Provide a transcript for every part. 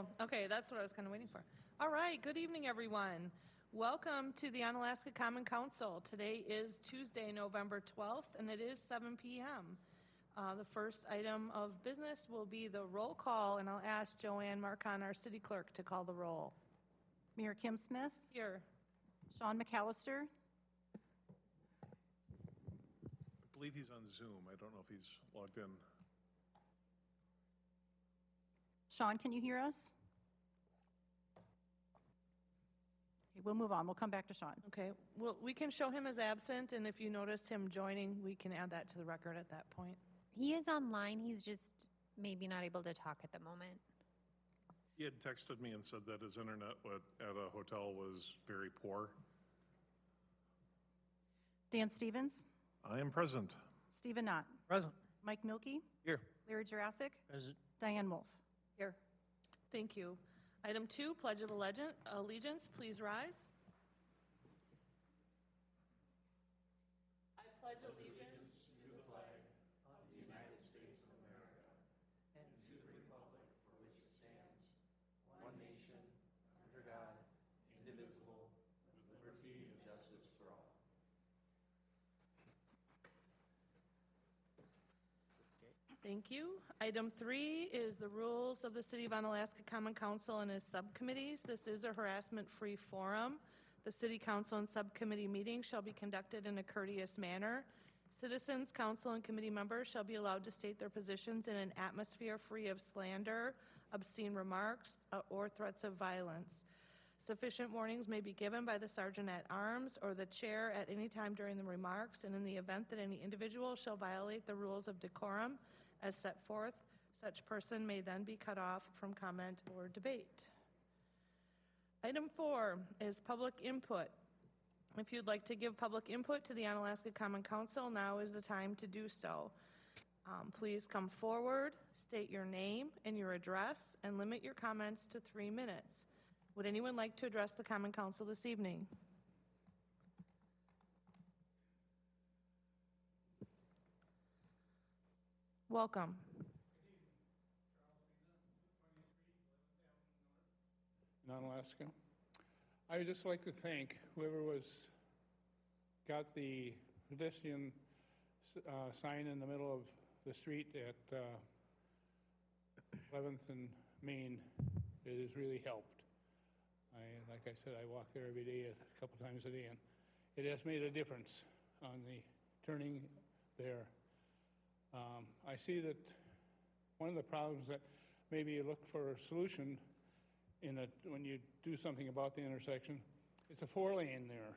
Oh, okay, that's what I was kind of waiting for. All right, good evening, everyone. Welcome to the Onalaska Common Council. Today is Tuesday, November 12th, and it is 7 p.m. The first item of business will be the roll call, and I'll ask Joanne Marcon, our city clerk, to call the roll. Mayor Kim Smith, Here. Sean McAllister, I believe he's on Zoom. I don't know if he's logged in. Sean, can you hear us? Okay, we'll move on. We'll come back to Sean. Okay, well, we can show him as absent, and if you noticed him joining, we can add that to the record at that point. He is online. He's just maybe not able to talk at the moment. He had texted me and said that his internet at a hotel was very poor. Dan Stevens, I am present. Stephen Knott, Present. Mike Milkey, Here. Larry Jurassic, Present. Diane Wolf. Here. Thank you. Item 2, Pledge of Allegiance. Please rise. I pledge allegiance Thank you. Item 3 is the rules of the City of Onalaska Common Council and its subcommittees. This is a harassment-free forum. The City Council and subcommittee meetings shall be conducted in a courteous manner. Citizens, council, and committee members shall be allowed to state their positions in an atmosphere free of slander, obscene remarks, or threats of violence. Sufficient warnings may be given by the Sergeant at Arms or the Chair at any time during the remarks, and in the event that any individual shall violate the rules of decorum as set forth, such person may then be cut off from comment or debate. Item 4 is public input. If you'd like to give public input to the Onalaska Common Council, now is the time to do so. Please come forward, state your name and your address, and limit your comments to 3 minutes. Would anyone like to address the Common Council this evening? Welcome. In Onalaska. I would just like to thank whoever got the pedestrian sign in the middle of the street at 11th and Main. It has really helped. Like I said, I walk there every day, a couple times a day, and it has made a difference on the turning there. I see that one of the problems that maybe you look for a solution when you do something about the intersection, it's a 4-lane there.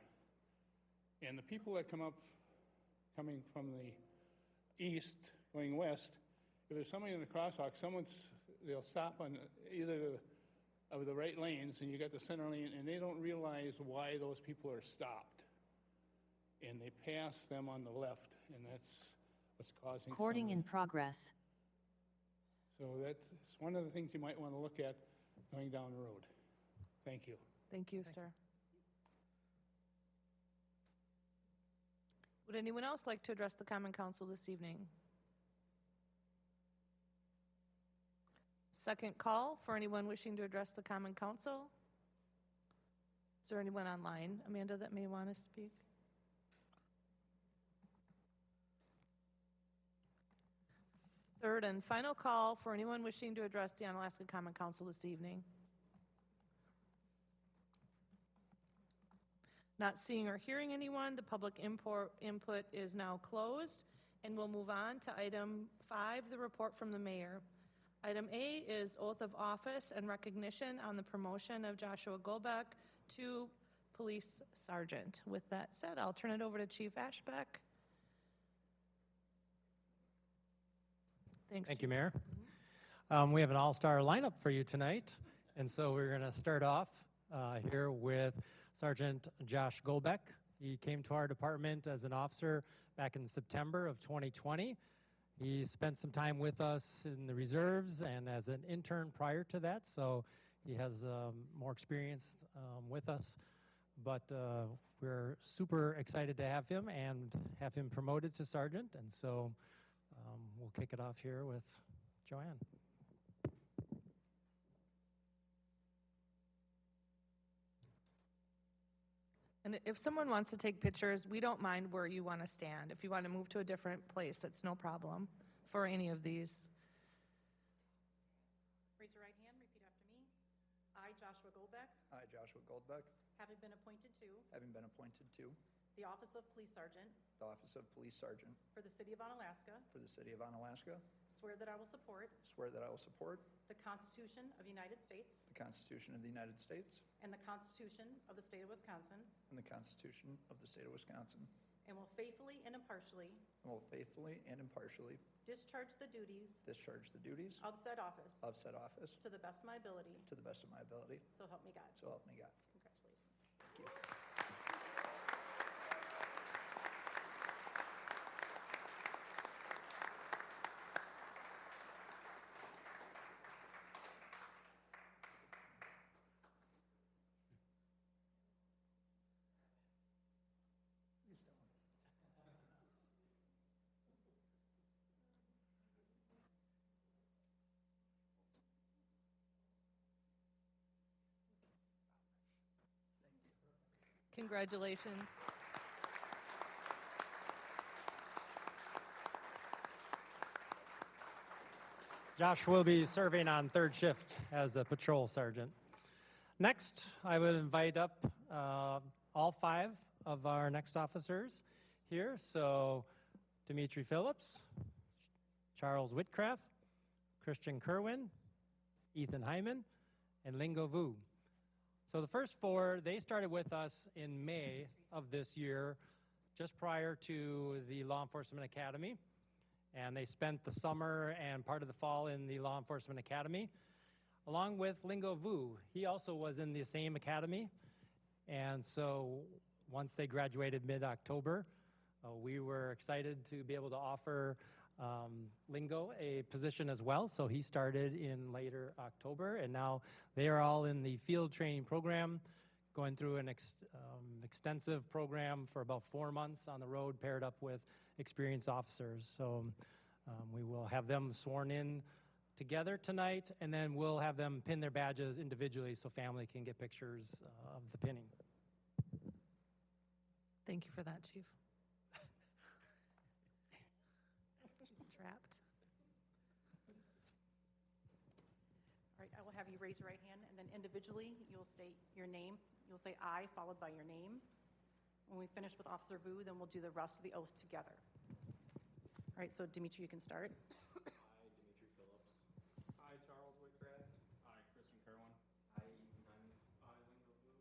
And the people that coming from the east, going west, if there's somebody in the crosswalk, they'll stop on either of the right lanes, and you got the center lane, and they don't realize why those people are stopped. And they pass them on the left, and that's what's causing Recording in progress. So that's one of the things you might want to look at going down the road. Thank you. Thank you, sir. Would anyone else like to address the Common Council this evening? Second call for anyone wishing to address the Common Council. Is there anyone online, Amanda, that may want to speak? Third and final call for anyone wishing to address the Onalaska Common Council this evening. Not seeing or hearing anyone, the public input is now closed, and we'll move on to item 5, the report from the mayor. Item A is oath of office and recognition on the promotion of Joshua Golbeck to police sergeant. With that said, I'll turn it over to Chief Ashbeck. Thanks. Thank you, Mayor. We have an all-star lineup for you tonight, and so we're going to start off here with Sergeant Josh Golbeck. He came to our department as an officer back in September of 2020. He spent some time with us in the reserves and as an intern prior to that, so he has more experience with us. But we're super excited to have him and have him promoted to sergeant, and so we'll kick it off here with Joanne. And if someone wants to take pictures, we don't mind where you want to stand. If you want to move to a different place, it's no problem for any of these. Raise your right hand, repeat after me. I, Joshua Goldbeck, I, Joshua Goldbeck, having been appointed to having been appointed to the office of Police Sergeant the office of Police Sergeant for the City of Onalaska, for the City of Onalaska, swear that I will support swear that I will support the Constitution of the United States the Constitution of the United States and the Constitution of the State of Wisconsin, and the Constitution of the State of Wisconsin, and will faithfully and impartially and will faithfully and impartially discharge the duties discharge the duties of said office of said office to the best of my ability, to the best of my ability, so help me God. so help me God. Congratulations. Congratulations. Josh will be serving on third shift as a patrol sergeant. Next, I would invite up all 5 of our next officers here. So Dimitri Phillips, Charles Whitcraft, Christian Kerwin, Ethan Hyman, and Lingo Vu. So the first 4, they started with us in May of this year, just prior to the Law Enforcement Academy. And they spent the summer and part of the fall in the Law Enforcement Academy, along with Lingo Vu. He also was in the same academy. And so once they graduated mid-October, we were excited to be able to offer Lingo a position as well. So he started in later October, and now they are all in the field training program, going through an extensive program for about 4 months on the road, paired up with experienced officers. So we will have them sworn in together tonight, and then we'll have them pin their badges individually so family can get pictures of the pinning. Thank you for that, Chief. She's trapped. All right, I will have you raise your right hand, and then individually, you'll state your name. You'll say "I" followed by your name. When we finish with Officer Vu, then we'll do the rest of the oath together. All right, so Dimitri, you can start. I, Dimitri Phillips. I, Charles Whitcraft. I, Christian Kerwin. I, Ethan Hyman. I, Lingo Vu.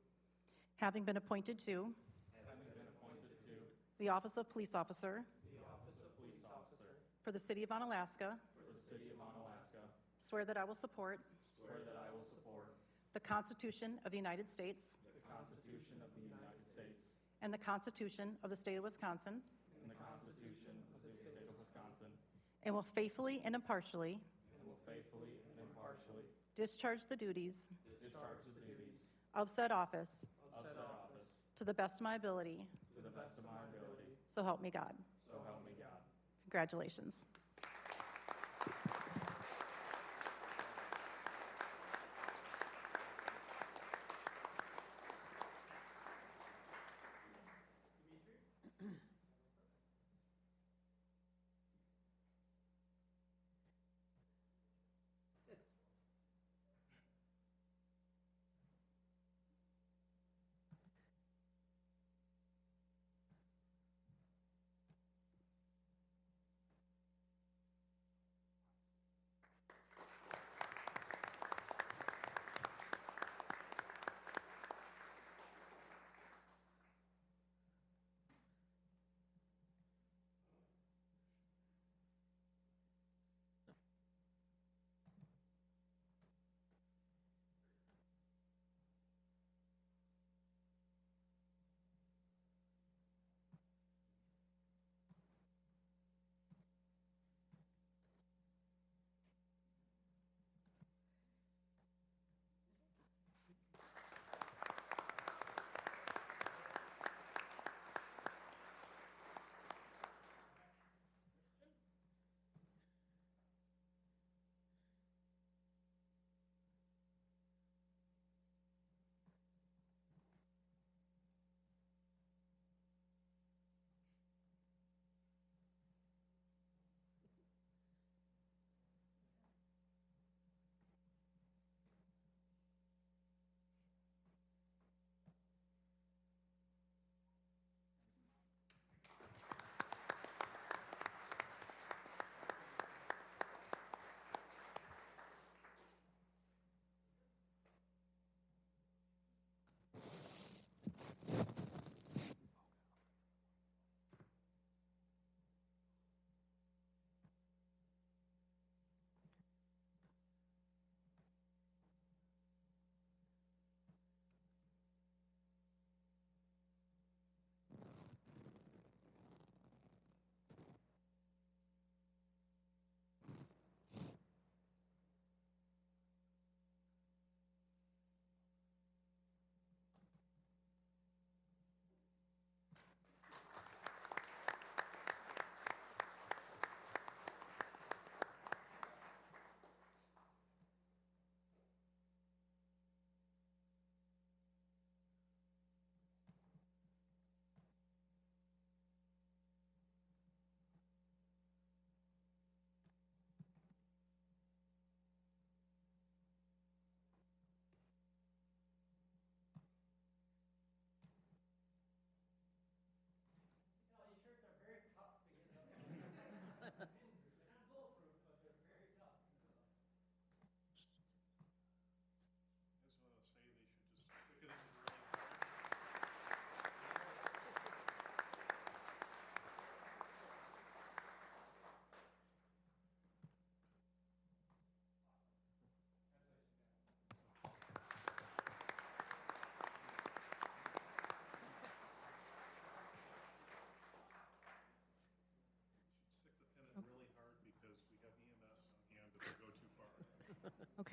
Having been appointed to Having been appointed to the office of Police Officer the office of police officer for the City of Onalaska, for the City of Onalaska, swear that I will support swear that I will support the Constitution of the United States the Constitution of the United States and the Constitution of the State of Wisconsin, and the Constitution of the State of Wisconsin, and will faithfully and impartially and will faithfully and impartially discharge the duties discharge the duties of said office of said office to the best of my ability, to the best of my ability, so help me God. so help me God. Congratulations.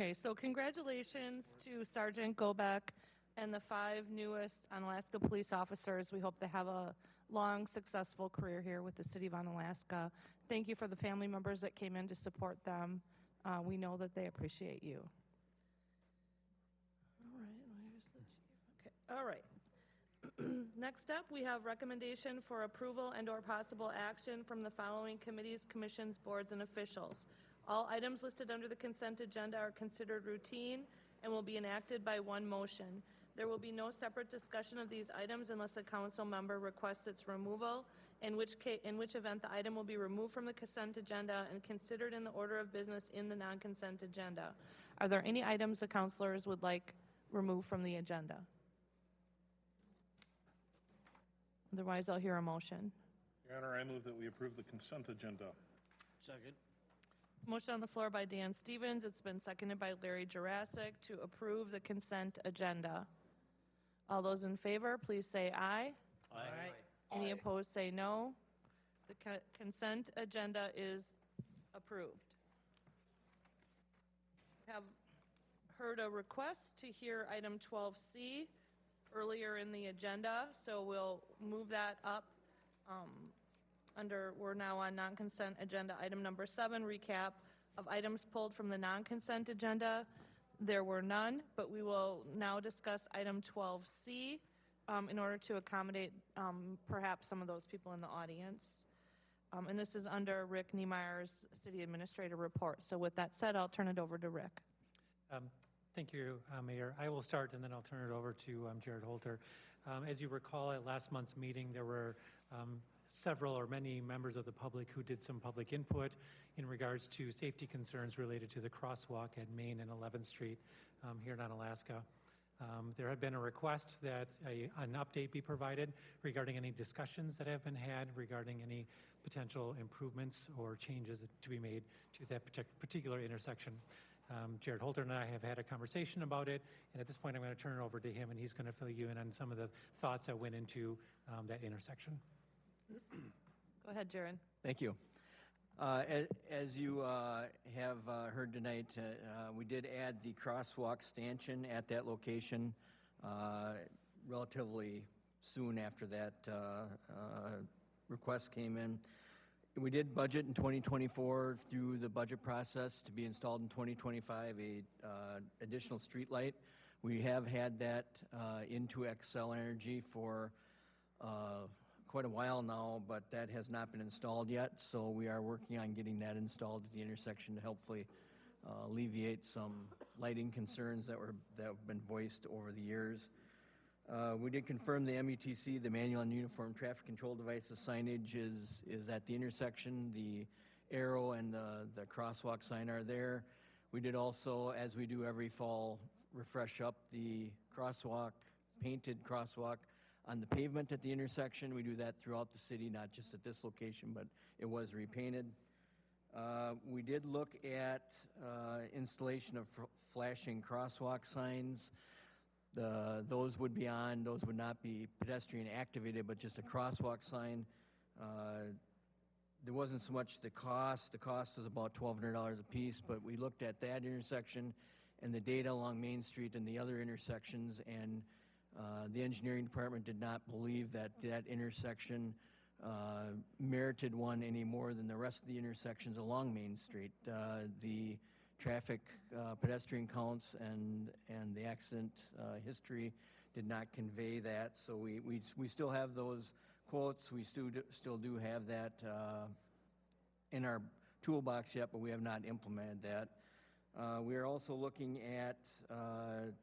Okay, so congratulations to Sergeant Gobeck and the 5 newest Onalaska police officers. We hope they have a long, successful career here with the city of Onalaska. Thank you for the family members that came in to support them. We know that they appreciate you. All right, where's the chief? Okay, all right. Next up, we have recommendation for approval and/or possible action from the following committees, commissions, boards, and officials. All items listed under the consent agenda are considered routine and will be enacted by one motion. There will be no separate discussion of these items unless a council member requests its removal, in which event the item will be removed from the consent agenda and considered in the order of business in the non-consent agenda. Are there any items the councilors would like removed from the agenda? Otherwise, I'll hear a motion. Your Honor, I move that we approve the consent agenda. Second. Motion on the floor by Dan Stevens. It's been seconded by Larry Jurassic to approve the consent agenda. All those in favor, please say aye. Aye. Any Aye. opposed, say no. The consent agenda is approved. Have heard a request to hear item 12C earlier in the agenda, so we'll move that up we're now on non-consent agenda. Item number 7, recap of items pulled from the non-consent agenda. There were none, but we will now discuss item 12C in order to accommodate perhaps some of those people in the audience. And this is under Rick Niemeyer's City Administrator report. So with that said, I'll turn it over to Rick. Thank you, Mayor. I will start, and then I'll turn it over to Jared Holter. As you recall, at last month's meeting, there were several or many members of the public who did some public input in regards to safety concerns related to the crosswalk at Main and 11th Street here in Onalaska. There had been a request that an update be provided regarding any discussions that have been had regarding any potential improvements or changes to be made to that particular intersection. Jared Holter and I have had a conversation about it, and at this point I'm going to turn it over to him, and he's going to fill you in on some of the thoughts that went into that intersection. Go ahead, Jared. Thank you. As you have heard tonight, we did add the crosswalk stanchion at that location relatively soon after that request came in. We did budget in 2024 through the budget process to be installed in 2025 a additional street light. We have had that into Xcel Energy for quite a while now, but that has not been installed yet. So we are working on getting that installed at the intersection to hopefully alleviate some lighting concerns that have been voiced over the years. We did confirm the MUTC, the manual and uniform traffic control devices signage is at the intersection. The arrow and the crosswalk sign are there. We did also, as we do every fall, refresh up the crosswalk, painted crosswalk on the pavement at the intersection. We do that throughout the city, not just at this location, but it was repainted. We did look at installation of flashing crosswalk signs. Those would be on, those would not be pedestrian activated, but just a crosswalk sign. There wasn't so much the cost was about $1,200 a piece, but we looked at that intersection and the data along Main Street and the other intersections, and the engineering department did not believe that that intersection merited one any more than the rest of the intersections along Main Street. The traffic pedestrian counts and the accident history did not convey that, so we still have those quotes. We still do have that in our toolbox yet, but we have not implemented that. We are also looking at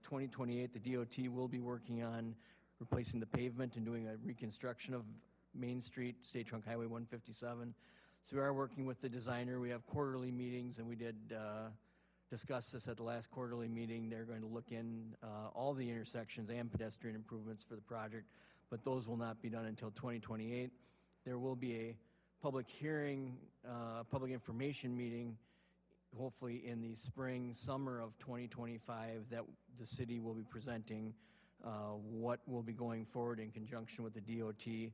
2028. The DOT will be working on replacing the pavement and doing a reconstruction of Main Street, State Trunk Highway 157. So we are working with the designer. We have quarterly meetings, and we did discuss this at the last quarterly meeting. They're going to look in all the intersections and pedestrian improvements for the project, but those will not be done until 2028. There will be a public hearing, public information meeting, hopefully in the spring, summer of 2025, that the city will be presenting what will be going forward in conjunction with the DOT.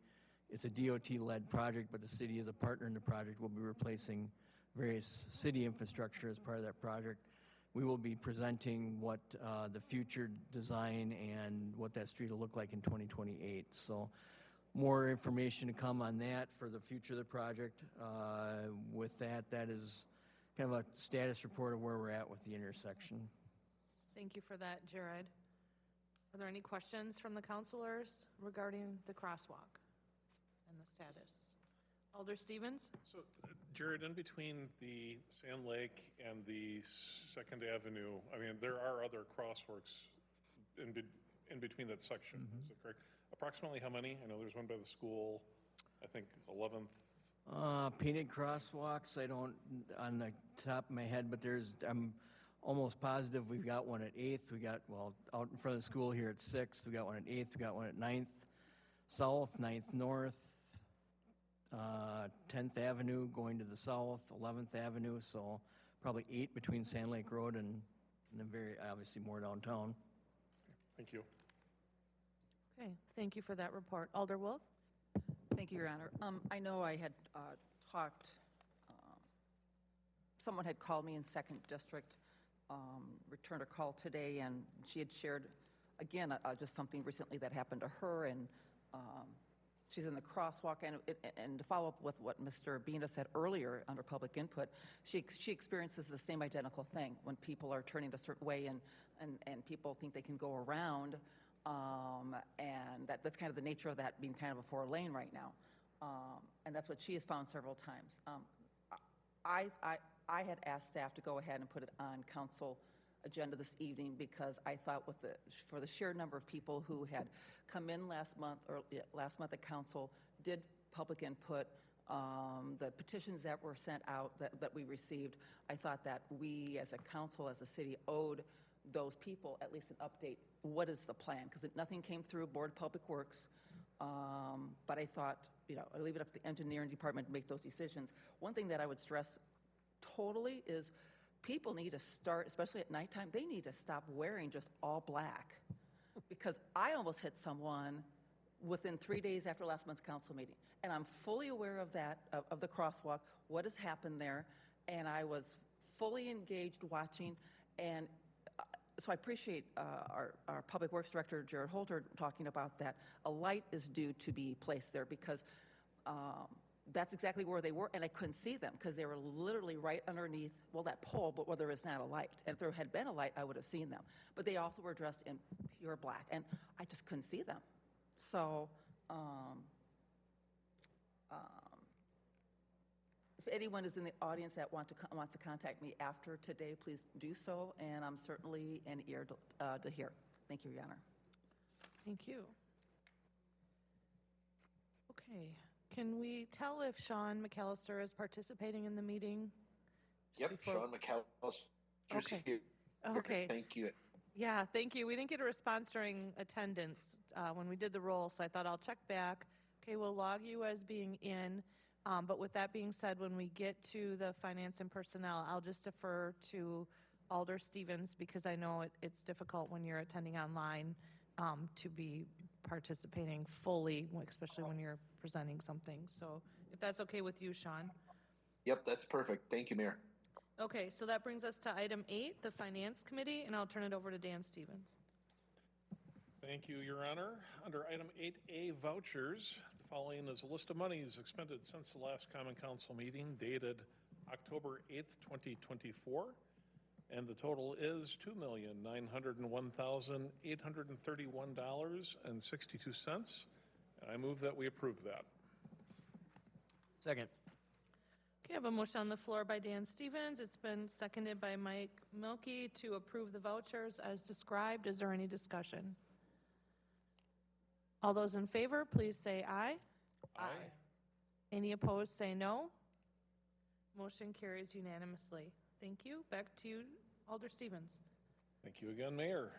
It's a DOT-led project, but the city is a partner in the project. We'll be replacing various city infrastructure as part of that project. we will be presenting what the future design and what that street will look like in 2028. So more information to come on that for the future of the project. With that, that is kind of a status report of where we're at with the intersection. Thank you for that, Jared. Are there any questions from the counselors regarding the crosswalk and the status? Alder Stevens? So, Jared, in between the Sand Lake and the Second Avenue, I mean, there are other crosswalks in between that section, is that correct? Approximately how many? I know there's one by the school, I think 11th. Painted crosswalks, I don't, on the top of my head, but I'm almost positive we've got one at 8th. We got, well, out in front of the school here at 6th. We got one at 8th. We got one at 9th South, 9th North, 10th Avenue going to the south, 11th Avenue. So probably 8 between Sand Lake Road and then very obviously more downtown. Thank you. Okay, thank you for that report. Alder Wolf? Thank you, Your Honor. I know I had talked, someone had called me in Second District, returned a call today, and she had shared, again, just something recently that happened to her, and she's in the crosswalk, and to follow up with what Mr. Bina said earlier under public input, she experiences the same identical thing when people are turning a certain way and people think they can go around. And that's kind of the nature of that being kind of a 4-lane right now. And that's what she has found several times. I had asked staff to go ahead and put it on council agenda this evening because I thought for the sheer number of people who had come in last month at council, did public input, the petitions that were sent out that we received, I thought that we as a council, as a city, owed those people at least an update. What is the plan? Because nothing came through Board of Public Works. But I thought, I leave it up to the engineering department to make those decisions. One thing that I would stress totally is people need to start, especially at nighttime, they need to stop wearing just all black. Because I almost hit someone within 3 days after last month's council meeting. And I'm fully aware of that, of the crosswalk, what has happened there. And I was fully engaged watching. And so I appreciate our Public Works Director, Jared Holter, talking about that. A light is due to be placed there because that's exactly where they were, and I couldn't see them because they were literally right underneath, well, that pole, but where there is not a light. And if there had been a light, I would have seen them. But they also were dressed in pure black, and I just couldn't see them. So if anyone is in the audience that wants to contact me after today, please do so, and I'm certainly an ear to hear. Thank you, Your Honor. Thank you. Okay, can we tell if Sean McAllister is participating in the meeting? Just Yep, before- Sean McAllister's Okay. here. Okay. Thank you. Yeah, thank you. We didn't get a response during attendance when we did the roll, so I thought I'll check back. Okay, we'll log you as being in. But with that being said, when we get to the finance and personnel, I'll just defer to Alder Stevens because I know it's difficult when you're attending online to be participating fully, especially when you're presenting something. So if that's okay with you, Sean. Yep, that's perfect. Thank you, Mayor. Okay, so that brings us to item 8, the Finance Committee, and I'll turn it over to Dan Stevens. Thank you, Your Honor. Under item 8A, vouchers, the following is a list of monies expended since the last Common Council meeting dated October 8th, 2024, and the total is $2,901,831.62, and I move that we approve that. Second. Okay, I have a motion on the floor by Dan Stevens. It's been seconded by Mike Milky to approve the vouchers as described. Is there any discussion? All those in favor, please say aye. Aye. Any opposed, say no. Motion carries unanimously. Thank you. Back to you, Alder Stevens. Thank you again, Mayor.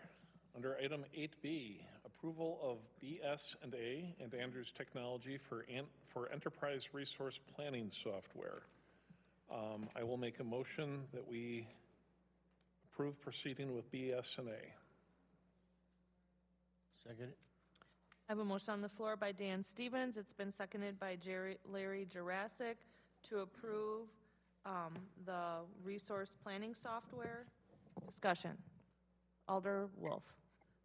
Under item 8B, approval of BS&A and Andrews Technology for enterprise resource planning software. I will make a motion that we approve proceeding with BS&A. Second. I have a motion on the floor by Dan Stevens. It's been seconded by Larry Jurassic to approve the resource planning software. Discussion. Alder Wolf.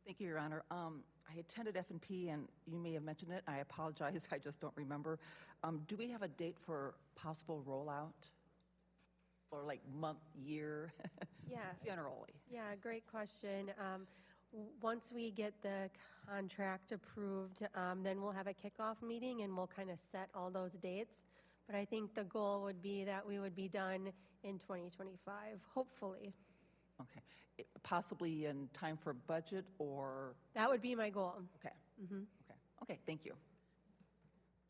Thank you, Your Honor. I attended F&P, and you may have mentioned it. I apologize, I just don't remember. Do we have a date for possible rollout? Or like month, year, Yeah, generally? yeah, great question. Once we get the contract approved, then we'll have a kickoff meeting and we'll kind of set all those dates. But I think the goal would be that we would be done in 2025, hopefully. Okay. Possibly in time for budget or, That would be my goal. okay. Okay, thank you.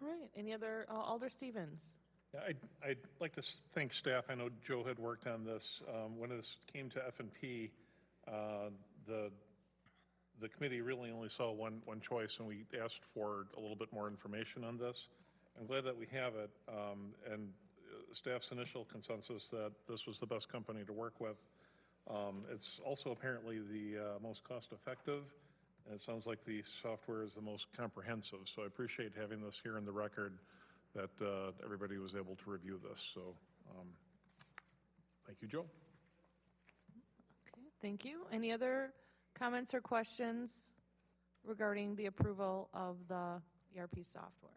All right, any other, Alder Stevens? Yeah, I'd like to thank staff. I know Joe had worked on this. When this came to F&P, the committee really only saw one choice, and we asked for a little bit more information on this. I'm glad that we have it, and staff's initial consensus that this was the best company to work with. It's also apparently the most cost-effective, and it sounds like the software is the most comprehensive. So I appreciate having this here in the record, that everybody was able to review this. So thank you, Joe. Okay, thank you. Any other comments or questions regarding the approval of the ERP software?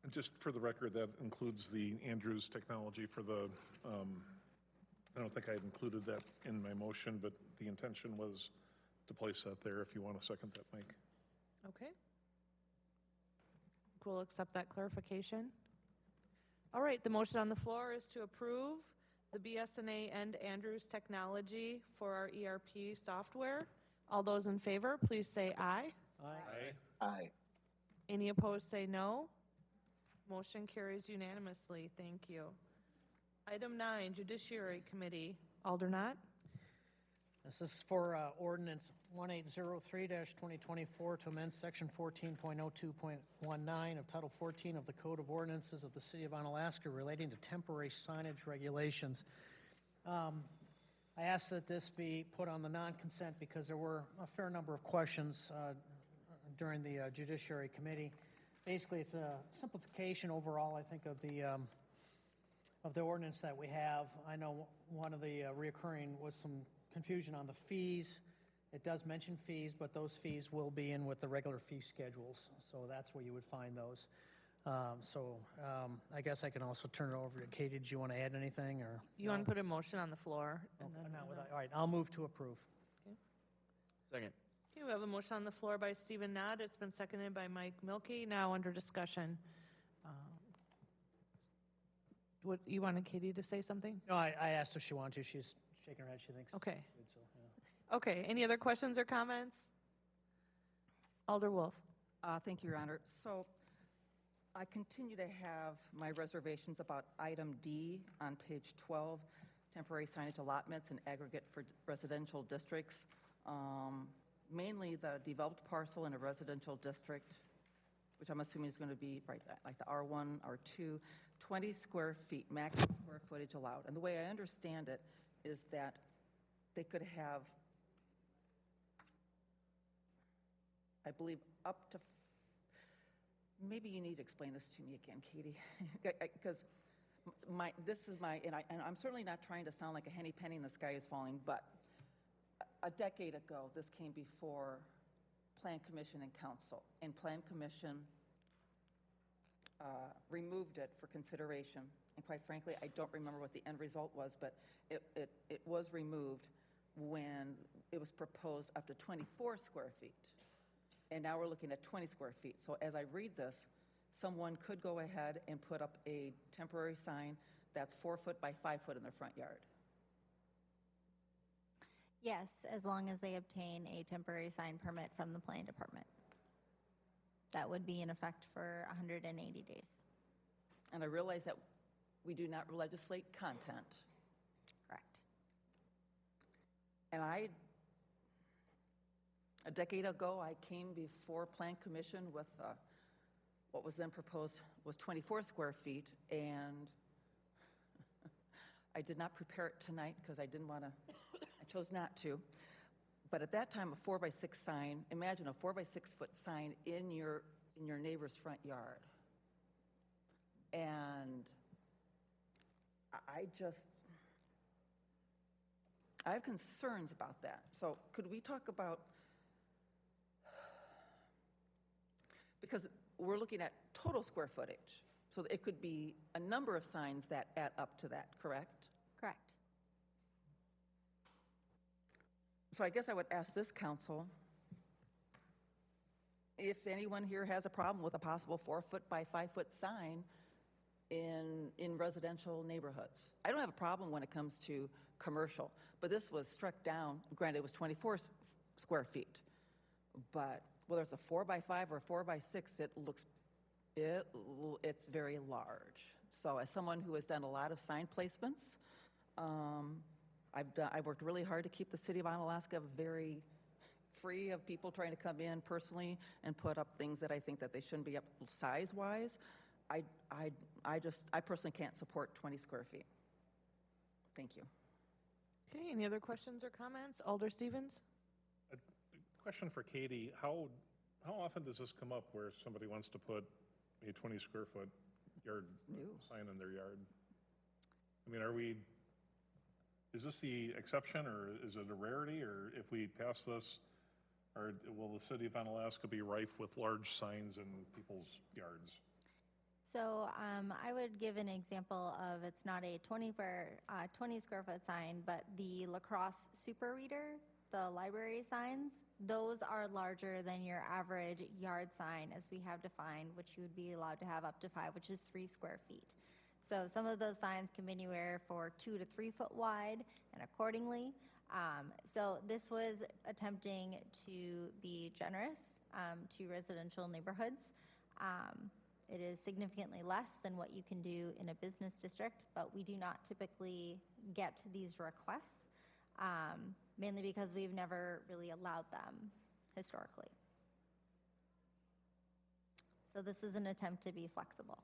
And just for the record, that includes the Andrews technology for the, I don't think I had included that in my motion, but the intention was to place that there if you want to second that, Mike. Okay. We'll accept that clarification. All right, the motion on the floor is to approve the BSNA and Andrews technology for our ERP software. All those in favor, please say aye. Aye. Aye. Any opposed, say no. Motion carries unanimously. Thank you. Item 9, Judiciary Committee. Alder Knott. This is for ordinance 1803-2024 to amend section 14.02.19 of Title 14 of the Code of Ordinances of the City of Onalaska relating to temporary signage regulations. I asked that this be put on the non-consent because there were a fair number of questions during the Judiciary Committee. Basically, it's a simplification overall, I think, of the ordinance that we have. I know one of the reoccurring was some confusion on the fees. It does mention fees, but those fees will be in with the regular fee schedules, so that's where you would find those. I guess I can also turn it over to Katie. Did you want to add anything, or? You want to put a motion on the floor? And then All right, I'll move to approve. Second. Okay, we have a motion on the floor by Stephen Knott. It's been seconded by Mike Milkey. Now under discussion. What, you wanted Katie to say something? No, I asked if she wanted to. She's shaking her head. She thinks. Okay. Good, so, yeah. Okay, any other questions or comments? Alder Wolf. Thank you, Your Honor. So I continue to have my reservations about item D on page 12, temporary signage allotments and aggregate for residential districts. Mainly the developed parcel in a residential district, which I'm assuming is going to be right, like the R1, R2, 20 square feet, maximum square footage allowed. And the way I understand it is that they could have, I believe, up to, maybe you need to explain this to me again, Katie, because this is my, and I'm certainly not trying to sound like a henny penny in the sky is falling, but a decade ago, this came before Plan Commission and Council, and Plan Commission removed it for consideration. And quite frankly, I don't remember what the end result was, but it was removed when it was proposed up to 24 square feet. And now we're looking at 20 square feet. So as I read this, someone could go ahead and put up a temporary sign that's 4 foot by 5 foot in their front yard. Yes, as long as they obtain a temporary sign permit from the planning department. That would be in effect for 180 days. And I realize that we do not legislate content. Correct. And a decade ago, I came before Plan Commission with what was then proposed was 24 square feet, and I did not prepare it tonight because I didn't want to, I chose not to. But at that time, a 4 by 6 sign, imagine a 4 by 6 foot sign in your neighbor's front yard. And I have concerns about that. So could we talk about, because we're looking at total square footage, so it could be a number of signs that add up to that, correct? Correct. So I guess I would ask this council if anyone here has a problem with a possible 4-foot by 5-foot sign in residential neighborhoods. I don't have a problem when it comes to commercial, but this was struck down, granted it was 24 square feet, but whether it's a 4 by 5 or 4 by 6, it's very large. So as someone who has done a lot of sign placements, I worked really hard to keep the city of Onalaska very free of people trying to come in personally and put up things that I think that they shouldn't be up size-wise. I personally can't support 20 square feet. Thank you. Okay, any other questions or comments? Alder Stevens? A question for Katie. How often does this come up where somebody wants to put a 20 square foot yard sign in their yard? I mean, is this the exception, or is it a rarity? Or if we pass this, or will the city of Onalaska be rife with large signs in people's yards? So I would give an example of, it's not a 20 square foot sign, but the lacrosse super reader, the library signs, those are larger than your average yard sign as we have defined, which you would be allowed to have up to 5, which is 3 square feet. So some of those signs can be anywhere for 2 to 3 foot wide and accordingly. So this was attempting to be generous to residential neighborhoods. It is significantly less than what you can do in a business district, but we do not typically get these requests, mainly because we've never really allowed them historically. So this is an attempt to be flexible.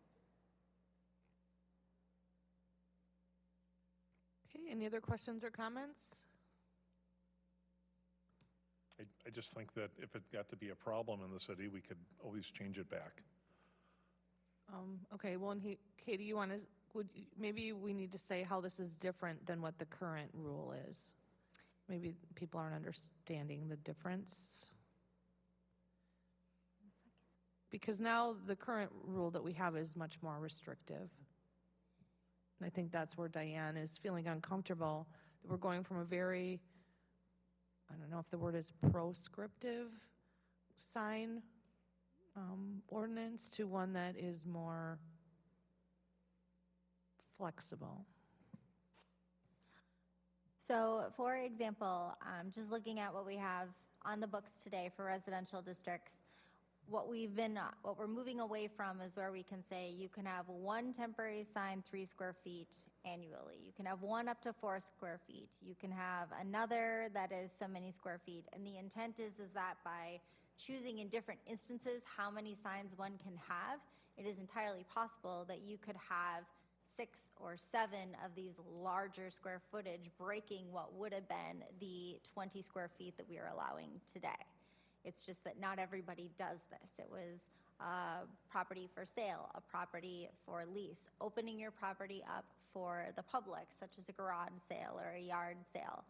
Okay, any other questions or comments? I just think that if it got to be a problem in the city, we could always change it back. Okay, well, and Katie, you want to, maybe we need to say how this is different than what the current rule is. Maybe people aren't understanding the difference. Because now the current rule that we have is much more restrictive. And I think that's where Diane is feeling uncomfortable. We're going from a very, I don't know if the word is proscriptive sign ordinance to one that is more flexible. So for example, just looking at what we have on the books today for residential districts, what we're moving away from is where we can say you can have one temporary sign 3 square feet annually. You can have one up to 4 square feet. You can have another that is so many square feet. And the intent is that by choosing in different instances how many signs one can have, it is entirely possible that you could have 6 or 7 of these larger square footage breaking what would have been the 20 square feet that we are allowing today. It's just that not everybody does this. It was a property for sale, a property for lease, opening your property up for the public, such as a garage sale or a yard sale.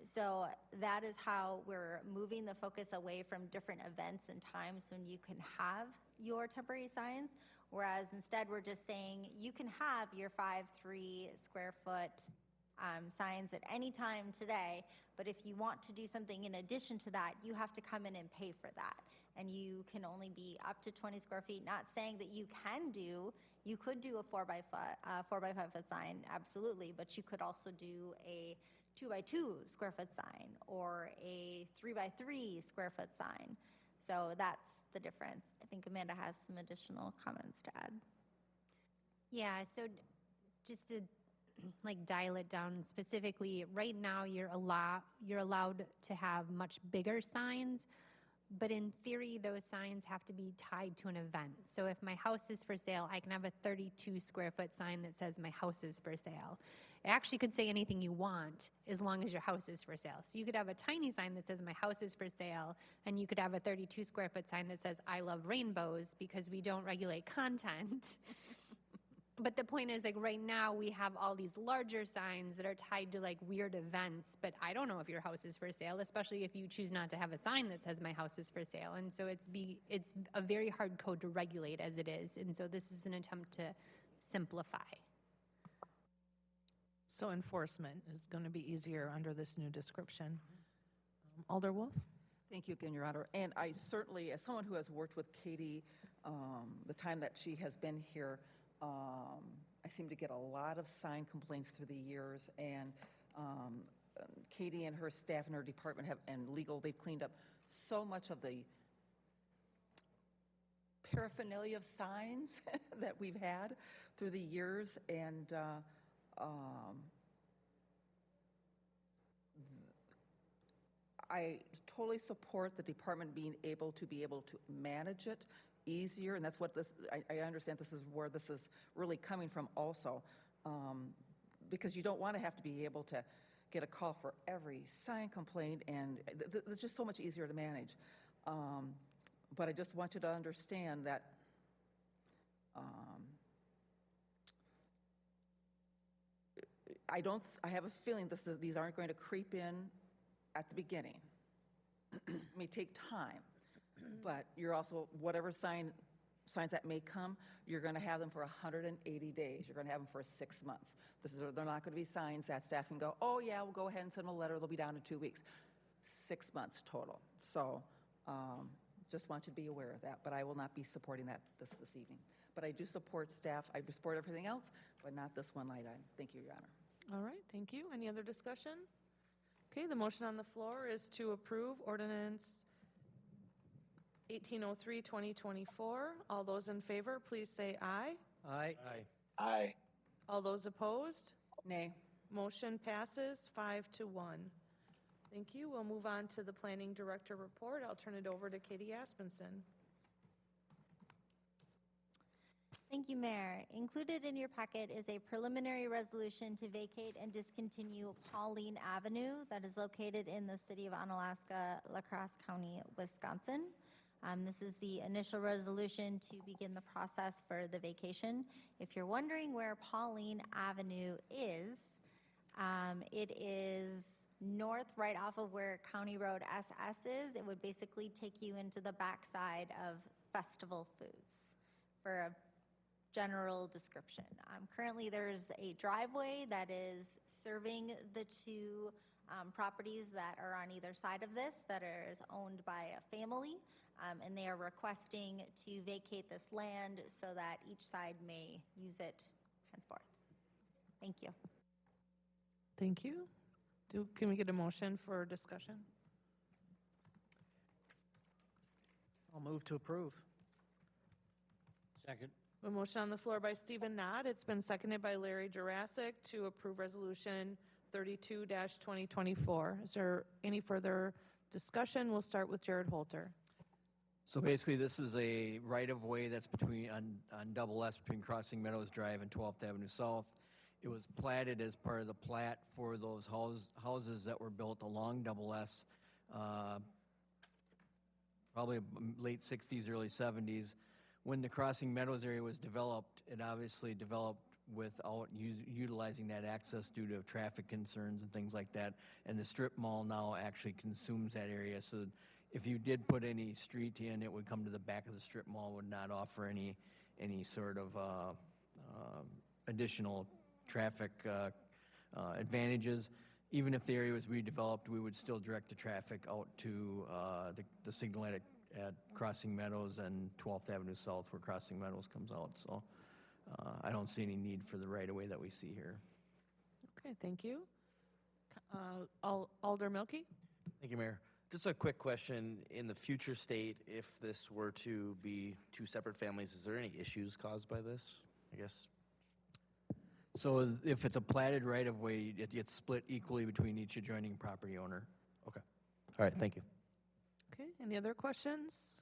So that is how we're moving the focus away from different events and times when you can have your temporary signs, whereas instead we're just saying you can have your 5-3 square foot signs at any time today, but if you want to do something in addition to that, you have to come in and pay for that. And you can only be up to 20 square feet, not saying that you could do a 4 by 5 foot sign, absolutely, but you could also do a 2 by 2 square foot sign or a 3 by 3 square foot sign. So that's the difference. I think Amanda has some additional comments to add. Yeah, so just to dial it down specifically, right now you're allowed to have much bigger signs, but in theory those signs have to be tied to an event. So if my house is for sale, I can have a 32 square foot sign that says my house is for sale. It actually could say anything you want as long as your house is for sale. So you could have a tiny sign that says my house is for sale, and you could have a 32 square foot sign that says I love rainbows, because we don't regulate content. But the point is, like, right now, we have all these larger signs that are tied to, like, weird events, but I don't know if your house is for sale, especially if you choose not to have a sign that says my house is for sale. And so it's a very hard code to regulate as it is, and so this is an attempt to simplify. So enforcement is going to be easier under this new description. Alder Wolf? Thank you again, Your Honor. And I certainly, as someone who has worked with Katie, the time that she has been here, I seem to get a lot of sign complaints through the years, and Katie and her staff and her department and legal, they've cleaned up so much of the paraphernalia of signs that we've had through the years, and I totally support the department being able to manage it easier, and that's what this, I understand this is where this is really coming from also, because you don't want to have to be able to get a call for every sign complaint, and it's just so much easier to manage. But I just want you to understand that I have a feeling these aren't going to creep in at the beginning. It may take time, but you're also, whatever signs that may come, you're going to have them for 180 days. You're going to have them for 6 months. They're not going to be signs that staff can go, oh yeah, we'll go ahead and send them a letter, they'll be down in 2 weeks. 6 months total. So just want you to be aware of that, but I will not be supporting that this evening. But I do support staff, I support everything else, but not this one line item. Thank you, Your Honor. All right, thank you. Any other discussion? Okay, the motion on the floor is to approve ordinance 1803, 2024. All those in favor, please say aye. Aye. Aye. All those opposed? Nay. Motion passes 5-1. Thank you. We'll move on to the planning director report. I'll turn it over to Katie Aspenson. Thank you, Mayor. Included in your packet is a preliminary resolution to vacate and discontinue Pauline Avenue that is located in the city of Onalaska, La Crosse County, Wisconsin. This is the initial resolution to begin the process for the vacation. If you're wondering where Pauline Avenue is, it is north right off of where County Road SS is. It would basically take you into the backside of Festival Foods for a general description. Currently, there's a driveway that is serving the two properties that are on either side of this that is owned by a family, and they are requesting to vacate this land so that each side may use it henceforth. Thank you. Thank you. Can we get a motion for discussion? I'll move to approve. Second. A motion on the floor by Stephen Knott. It's been seconded by Larry Jurassic to approve resolution 32-2024. Is there any further discussion? We'll start with Jared Holter. So basically, this is a right-of-way that's on Double S between Crossing Meadows Drive and 12th Avenue South. It was platted as part of the plat for those houses that were built along Double S, probably late 60s, early 70s. When the Crossing Meadows area was developed, it obviously developed without utilizing that access due to traffic concerns and things like that. And the strip mall now actually consumes that area. So if you did put any street in, it would come to the back of the strip mall, would not offer any sort of additional traffic advantages. Even if the area was redeveloped, we would still direct the traffic out to the signal at Crossing Meadows and 12th Avenue South where Crossing Meadows comes out. So I don't see any need for the right-of-way that we see here. Okay, thank you. Alder Milkey? Thank you, Mayor. Just a quick question. In the future state, if this were to be two separate families, is there any issues caused by this, I guess? So if it's a platted right-of-way, it gets split equally between each adjoining property owner. Okay. All right, thank you. Okay, any other questions?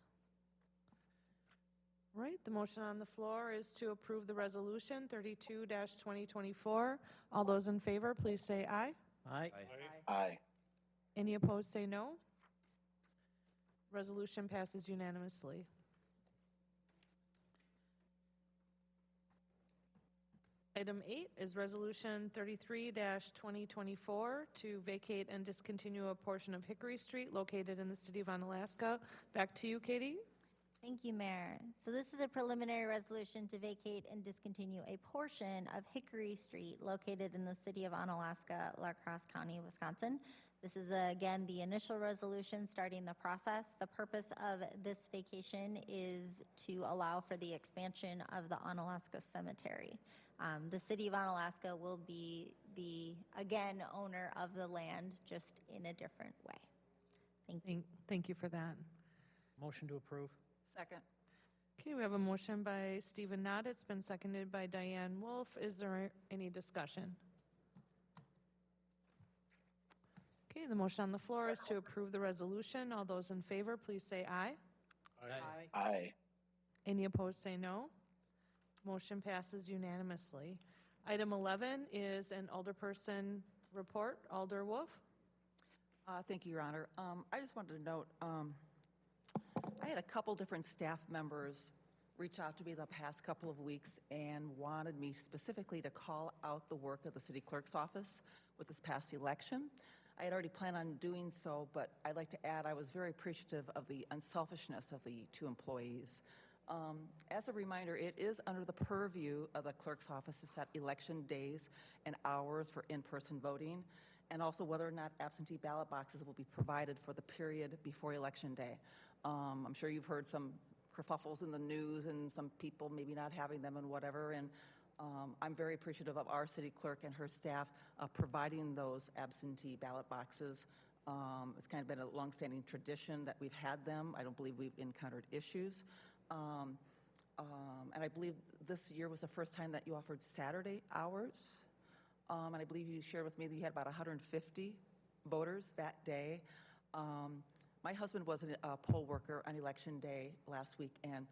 All right, the motion on the floor is to approve the resolution 32-2024. All those in favor, please say aye. Aye. Aye. Any opposed, say no. Resolution passes unanimously. Item 8 is Resolution 33-2024 to vacate and discontinue a portion of Hickory Street located in the city of Onalaska. Back to you, Katie. Thank you, Mayor. So this is a preliminary resolution to vacate and discontinue a portion of Hickory Street located in the city of Onalaska, La Crosse County, Wisconsin. This is, again, the initial resolution starting the process. The purpose of this vacation is to allow for the expansion of the Onalaska Cemetery. The city of Onalaska will be the, again, owner of the land, just in a different way. Thank you. Thank you for that. Motion to approve. Second. Okay, we have a motion by Stephen Knott. It's been seconded by Diane Wolf. Is there any discussion? Okay, the motion on the floor is to approve the resolution. All those in favor, please say aye. Aye. Any opposed, say no. Motion passes unanimously. Item 11 is an alderperson report. Alder Wolf. Thank you, Your Honor. I just wanted to note, I had a couple different staff members reach out to me the past couple of weeks and wanted me specifically to call out the work of the city clerk's office with this past election. I had already planned on doing so, but I'd like to add I was very appreciative of the unselfishness of the two employees. As a reminder, it is under the purview of the clerk's office to set election days and hours for in-person voting, and also whether or not absentee ballot boxes will be provided for the period before Election Day. I'm sure you've heard some kerfuffles in the news and some people maybe not having them and whatever, and I'm very appreciative of our city clerk and her staff providing those absentee ballot boxes. It's kind of been a longstanding tradition that we've had them. I don't believe we've encountered issues. And I believe this year was the first time that you offered Saturday hours. And I believe you shared with me that you had about 150 voters that day. My husband was a poll worker on Election Day last week, and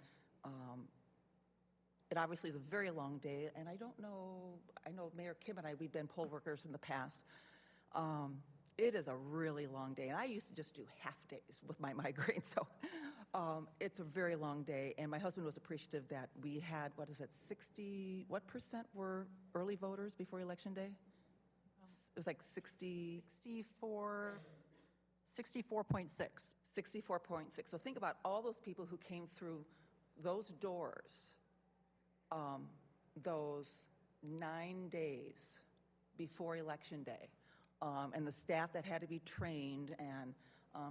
it obviously is a very long day, and I know Mayor Kim and I, we've been poll workers in the past. It is a really long day, and I used to just do half days with my migraine, so it's a very long day, and my husband was appreciative that we had, what percent were early voters before Election Day? It was like 64.6. 64.6. So think about all those people who came through those doors, those 9 days before Election Day, and the staff that had to be trained. And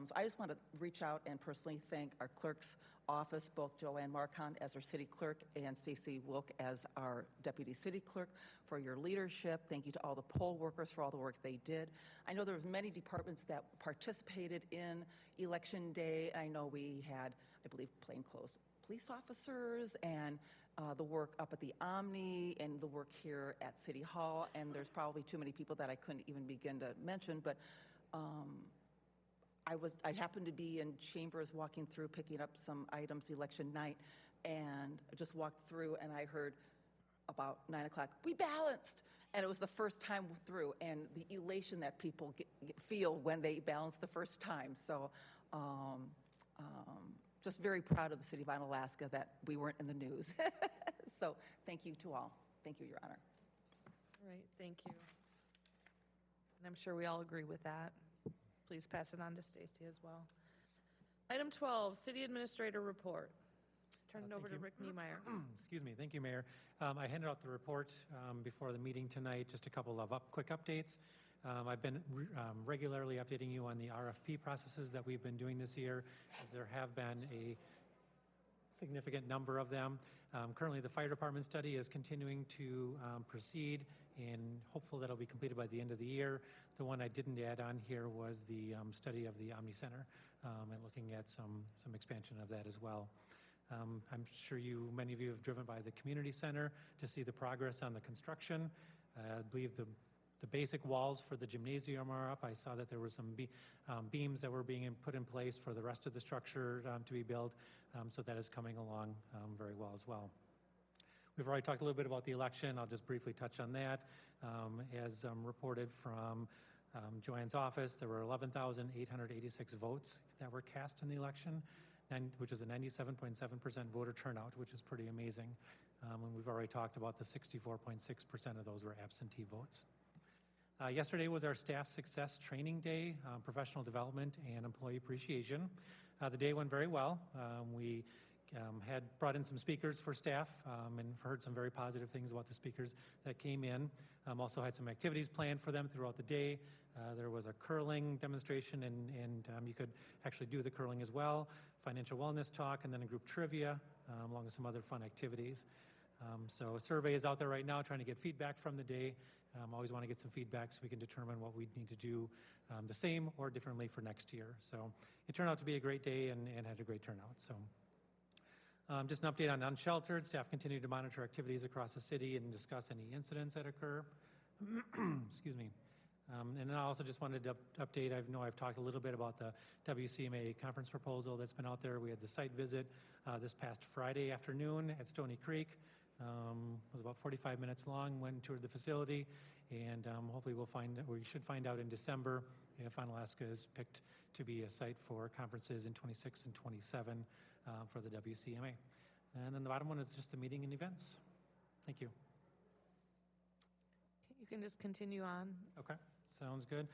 so I just want to reach out and personally thank our clerk's office, both Joanne Marcon as our city clerk and Stacy Wilk as our deputy city clerk, for your leadership. Thank you to all the poll workers for all the work they did. I know there was many departments that participated in Election Day. I know we had, I believe, plainclothes police officers and the work up at the Omni and the work here at City Hall. And there's probably too many people that I couldn't even begin to mention, but I happened to be in Chambers walking through, picking up some items election night, and I just walked through and I heard about 9 o'clock, we balanced. And it was the first time through, and the elation that people feel when they balance the first time. So just very proud of the city of Onalaska that we weren't in the news. So thank you to all. Thank you, Your Honor. All right, thank you. And I'm sure we all agree with that. Please pass it on to Stacy as well. Item 12, City Administrator Report. Turn it over to Rick Niemeyer. Excuse me. Thank you, Mayor. I handed out the report before the meeting tonight, just a couple of quick updates. I've been regularly updating you on the RFP processes that we've been doing this year, as there have been a significant number of them. Currently, the fire department study is continuing to proceed, and hopeful that'll be completed by the end of the year. The one I didn't add on here was the study of the Omni Center, and looking at some expansion of that as well. I'm sure many of you have driven by the community center to see the progress on the construction. I believe the basic walls for the gymnasium are up. I saw that there were some beams that were being put in place for the rest of the structure to be built, so that is coming along very well as well. We've already talked a little bit about the election. I'll just briefly touch on that. As reported from Joanne's office, there were 11,886 votes that were cast in the election, which is a 97.7% voter turnout, which is pretty amazing. And we've already talked about the 64.6% of those were absentee votes. Yesterday was our Staff Success Training Day, Professional Development and Employee Appreciation. The day went very well. We had brought in some speakers for staff and heard some very positive things about the speakers that came in. Also had some activities planned for them throughout the day. There was a curling demonstration, and you could actually do the curling as well, financial wellness talk, and then a group trivia, along with some other fun activities. So a survey is out there right now trying to get feedback from the day. Always want to get some feedback so we can determine what we need to do the same or differently for next year. So it turned out to be a great day and had a great turnout. So just an update on unsheltered. Staff continue to monitor activities across the city and discuss any incidents that occur. Excuse me. And then I also just wanted to update. I know I've talked a little bit about the WCMA conference proposal that's been out there. We had the site visit this past Friday afternoon at Stony Creek. It was about 45 minutes long, went and toured the facility, and hopefully we should find out in December if Onalaska is picked to be a site for conferences in 26 and 27 for the WCMA. And then the bottom one is just the meeting and events. Thank you. You can just continue on. Okay, sounds good.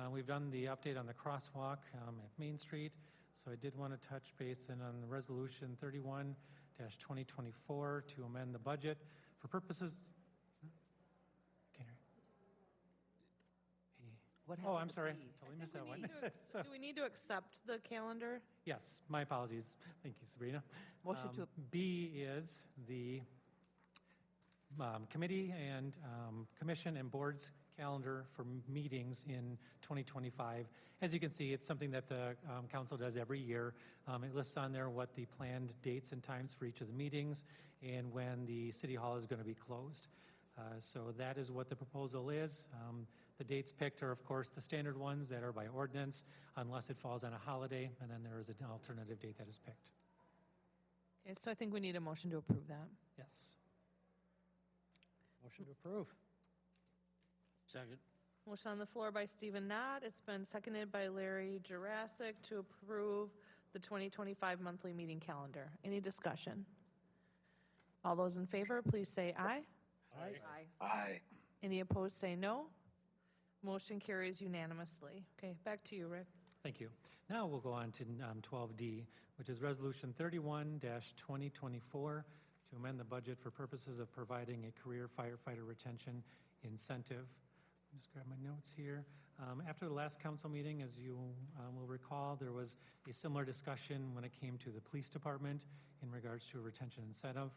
We've done the update on the crosswalk at Main Street, so I did want to touch base then on the resolution 31-2024 to amend the budget for purposes. Oh, I'm sorry, totally missed that one. Do we need to accept the calendar? Yes, my apologies. Thank you, Sabrina. Motion to- B is the committee and commission and board's calendar for meetings in 2025. As you can see, it's something that the council does every year. It lists on there what the planned dates and times for each of the meetings and when the city hall is going to be closed. So that is what the proposal is. The dates picked are, of course, the standard ones that are by ordinance, unless it falls on a holiday, and then there is an alternative date that is picked. Okay, so I think we need a motion to approve that. Yes. Motion to approve. Second. Motion on the floor by Stephen Knott. It's been seconded by Larry Jurassic to approve the 2025 monthly meeting calendar. Any discussion? All those in favor, please say aye. Aye. Aye. Any opposed, say no. Motion carries unanimously. Okay, back to you, Rick. Thank you. Now we'll go on to 12D, which is Resolution 31-2024 to amend the budget for purposes of providing a career firefighter retention incentive. I'll just grab my notes here. After the last council meeting, as you will recall, there was a similar discussion when it came to the police department in regards to a retention incentive.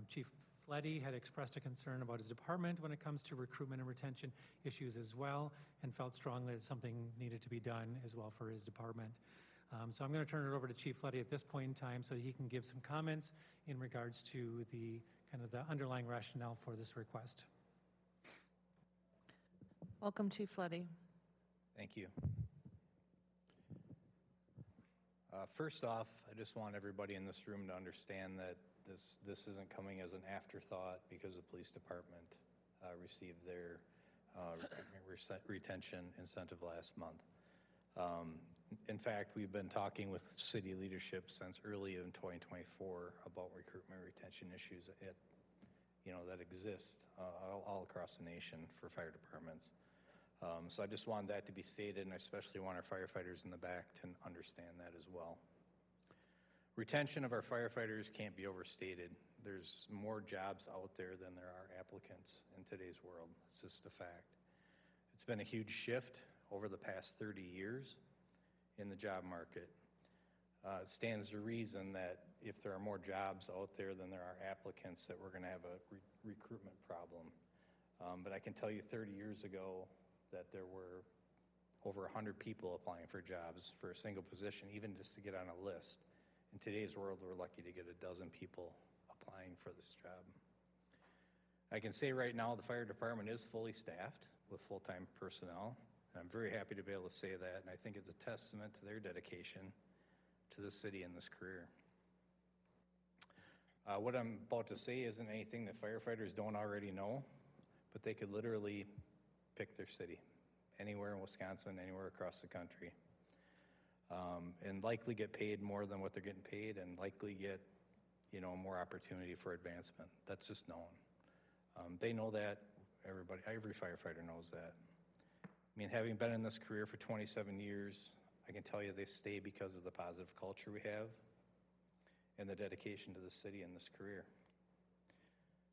Chief Fleddy had expressed a concern about his department when it comes to recruitment and retention issues as well, and felt strongly that something needed to be done as well for his department. So I'm going to turn it over to Chief Fleddy at this point in time so that he can give some comments in regards to the kind of the underlying rationale for this request. Welcome, Chief Fleddy. Thank you. First off, I just want everybody in this room to understand that this isn't coming as an afterthought because the police department received their retention incentive last month. In fact, we've been talking with city leadership since early in 2024 about recruitment retention issues that exist all across the nation for fire departments. So I just wanted that to be stated, and I especially want our firefighters in the back to understand that as well. Retention of our firefighters can't be overstated. There's more jobs out there than there are applicants in today's world. It's just a fact. It's been a huge shift over the past 30 years in the job market. It stands to reason that if there are more jobs out there than there are applicants, that we're going to have a recruitment problem. But I can tell you 30 years ago that there were over 100 people applying for jobs for a single position, even just to get on a list. In today's world, we're lucky to get a dozen people applying for this job. I can say right now the fire department is fully staffed with full-time personnel. I'm very happy to be able to say that, and I think it's a testament to their dedication to the city and this career. What I'm about to say isn't anything that firefighters don't already know, but they could literally pick their city, anywhere in Wisconsin, anywhere across the country, and likely get paid more than what they're getting paid, and likely get more opportunity for advancement. That's just known. They know that. Every firefighter knows that. I mean, having been in this career for 27 years, I can tell you they stay because of the positive culture we have and the dedication to the city and this career.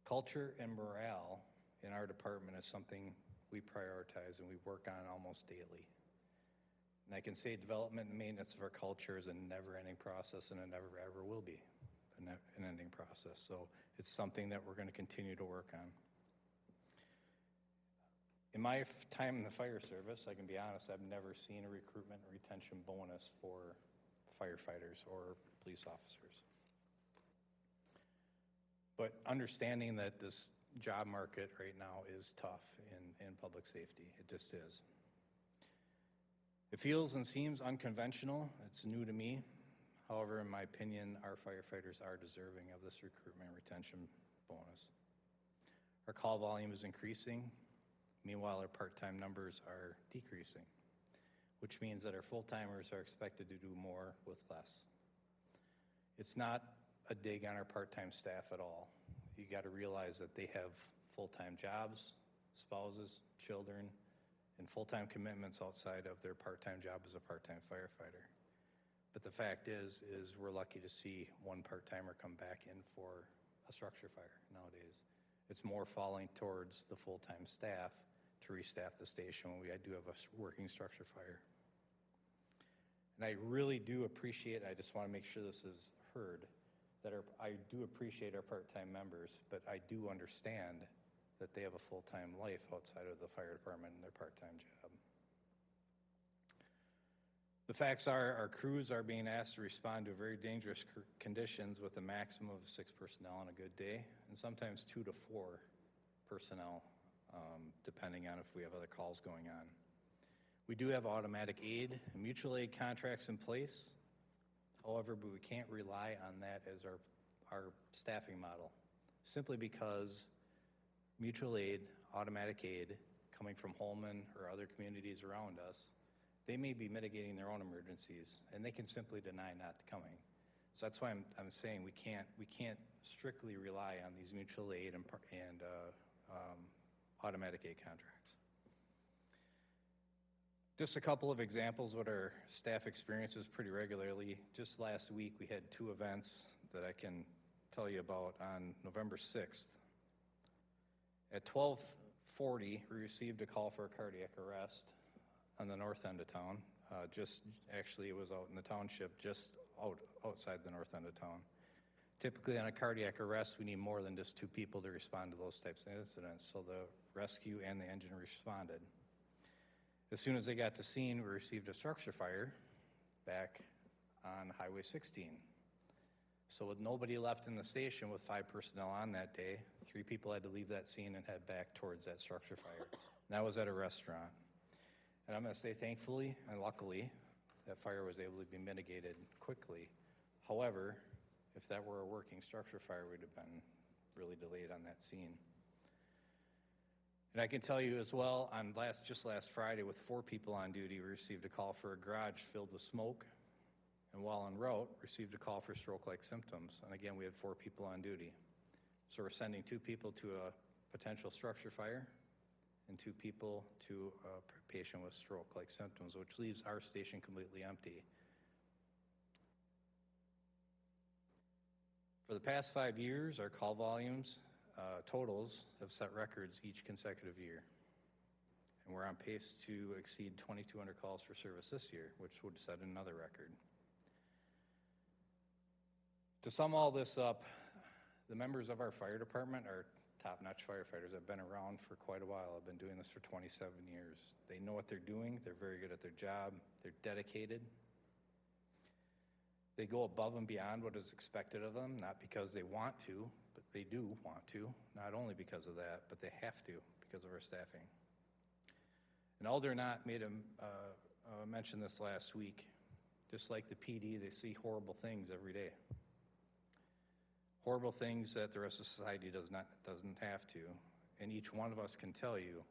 Culture and morale in our department is something we prioritize and we work on almost daily. And I can say development and maintenance of our culture is a never-ending process, and it never ever will be an ending process. So it's something that we're going to continue to work on. In my time in the fire service, I can be honest, I've never seen a recruitment and retention bonus for firefighters or police officers. But understanding that this job market right now is tough in public safety, it just is. It feels and seems unconventional. It's new to me. However, in my opinion, our firefighters are deserving of this recruitment and retention bonus. Our call volume is increasing. Meanwhile, our part-time numbers are decreasing, which means that our full-timers are expected to do more with less. It's not a dig on our part-time staff at all. You got to realize that they have full-time jobs, spouses, children, and full-time commitments outside of their part-time job as a part-time firefighter. But the fact is we're lucky to see one part-timer come back in for a structure fire nowadays. It's more falling towards the full-time staff to restaff the station when we do have a working structure fire. And I really do appreciate, I just want to make sure this is heard, that I do appreciate our part-time members, but I do understand that they have a full-time life outside of the fire department and their part-time job. The facts are our crews are being asked to respond to very dangerous conditions with a maximum of 6 personnel on a good day, and sometimes 2 to 4 personnel, depending on if we have other calls going on. We do have automatic aid and mutual aid contracts in place. However, but we can't rely on that as our staffing model, simply because mutual aid, automatic aid, coming from Holmen or other communities around us, they may be mitigating their own emergencies, and they can simply deny not coming. So that's why I'm saying we can't strictly rely on these mutual aid and automatic aid contracts. Just a couple of examples what our staff experiences pretty regularly. Just last week, we had 2 events that I can tell you about on November 6th. At 12:40, we received a call for a cardiac arrest on the north end of town. Actually, it was out in the township, just outside the north end of town. Typically, on a cardiac arrest, we need more than just 2 people to respond to those types of incidents, so the rescue and the engine responded. As soon as they got to scene, we received a structure fire back on Highway 16. So with nobody left in the station with 5 personnel on that day, 3 people had to leave that scene and head back towards that structure fire. And that was at a restaurant. And I'm going to say thankfully and luckily, that fire was able to be mitigated quickly. However, if that were a working structure fire, we'd have been really delayed on that scene. And I can tell you as well, just last Friday, with 4 people on duty, we received a call for a garage filled with smoke, and while en route, received a call for stroke-like symptoms. And again, we had 4 people on duty. So we're sending 2 people to a potential structure fire and 2 people to a patient with stroke-like symptoms, which leaves our station completely empty. For the past 5 years, our call volumes totals have set records each consecutive year. And we're on pace to exceed 2,200 calls for service this year, which would set another record. To sum all this up, the members of our fire department are top-notch firefighters. I've been around for quite a while. I've been doing this for 27 years. They know what they're doing. They're very good at their job. They're dedicated. They go above and beyond what is expected of them, not because they want to, but they do want to. Not only because of that, but they have to because of our staffing. And Alder Knott made a mention this last week. Just like the PD, they see horrible things every day. Horrible things that the rest of society doesn't have to. And each one of us can tell you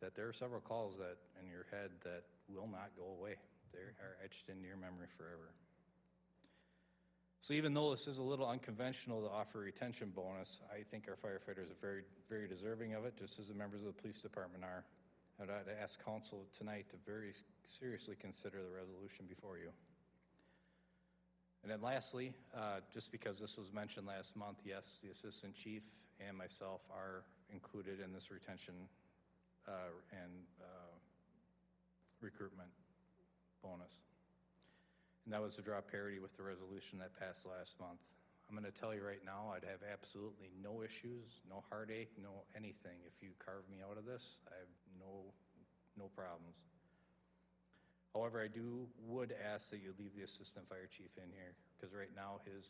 that there are several calls that in your head that will not go away. They are etched into your memory forever. So even though this is a little unconventional to offer a retention bonus, I think our firefighters are very, very deserving of it, just as the members of the police department are. I'd ask council tonight to very seriously consider the resolution before you. And then lastly, just because this was mentioned last month, yes, the assistant chief and myself are included in this retention and recruitment bonus. And that was to draw parity with the resolution that passed last month. I'm going to tell you right now, I'd have absolutely no issues, no heartache, no anything. If you carve me out of this, I have no problems. However, I would ask that you leave the assistant fire chief in here, because right now he's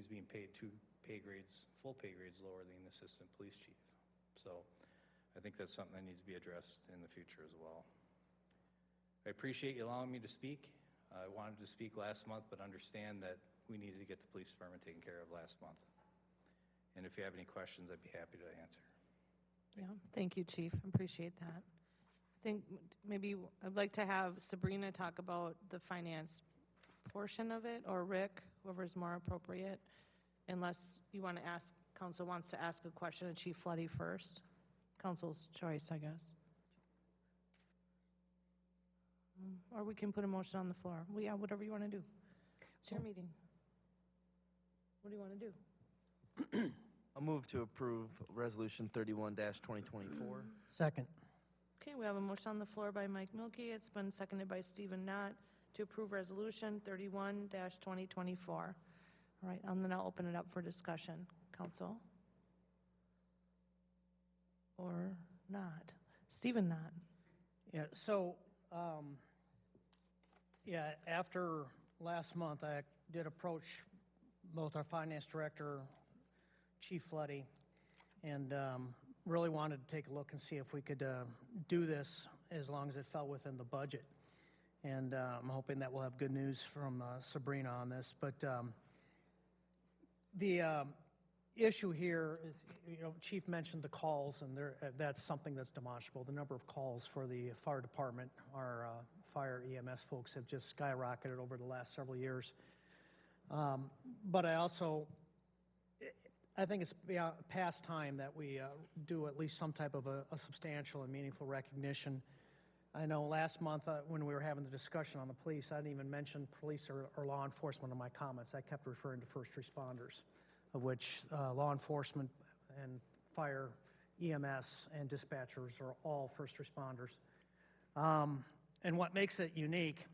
being paid full pay grades lower than the assistant police chief. So I think that's something that needs to be addressed in the future as well. I appreciate you allowing me to speak. I wanted to speak last month, but understand that we needed to get the police department taken care of last month. And if you have any questions, I'd be happy to answer. Yeah, thank you, Chief. Appreciate that. I think maybe I'd like to have Sabrina talk about the finance portion of it, or Rick, whoever's more appropriate, unless you want to ask, council wants to ask a question of Chief Floody first. Council's choice, I guess. Or we can put a motion on the floor. Well, yeah, whatever you want to do. It's your meeting. What do you want to do? I'll move to approve Resolution 31-2024. Second. Okay, we have a motion on the floor by Mike Milkey. It's been seconded by Stephen Knott to approve Resolution 31-2024. All right, and then I'll open it up for discussion. Council? Or not? Stephen Knott. Yeah, so, after last month, I did approach both our finance director, Chief Floody, and really wanted to take a look and see if we could do this as long as it fell within the budget. And I'm hoping that we'll have good news from Sabrina on this. But the issue here is, Chief mentioned the calls, and that's something that's demonstrable. The number of calls for the fire department, our fire EMS folks, have just skyrocketed over the last several years. But I think it's past time that we do at least some type of a substantial and meaningful recognition. I know last month when we were having the discussion on the police, I didn't even mention police or law enforcement in my comments. I kept referring to first responders, of which law enforcement and fire, EMS, and dispatchers are all first responders. And what makes it unique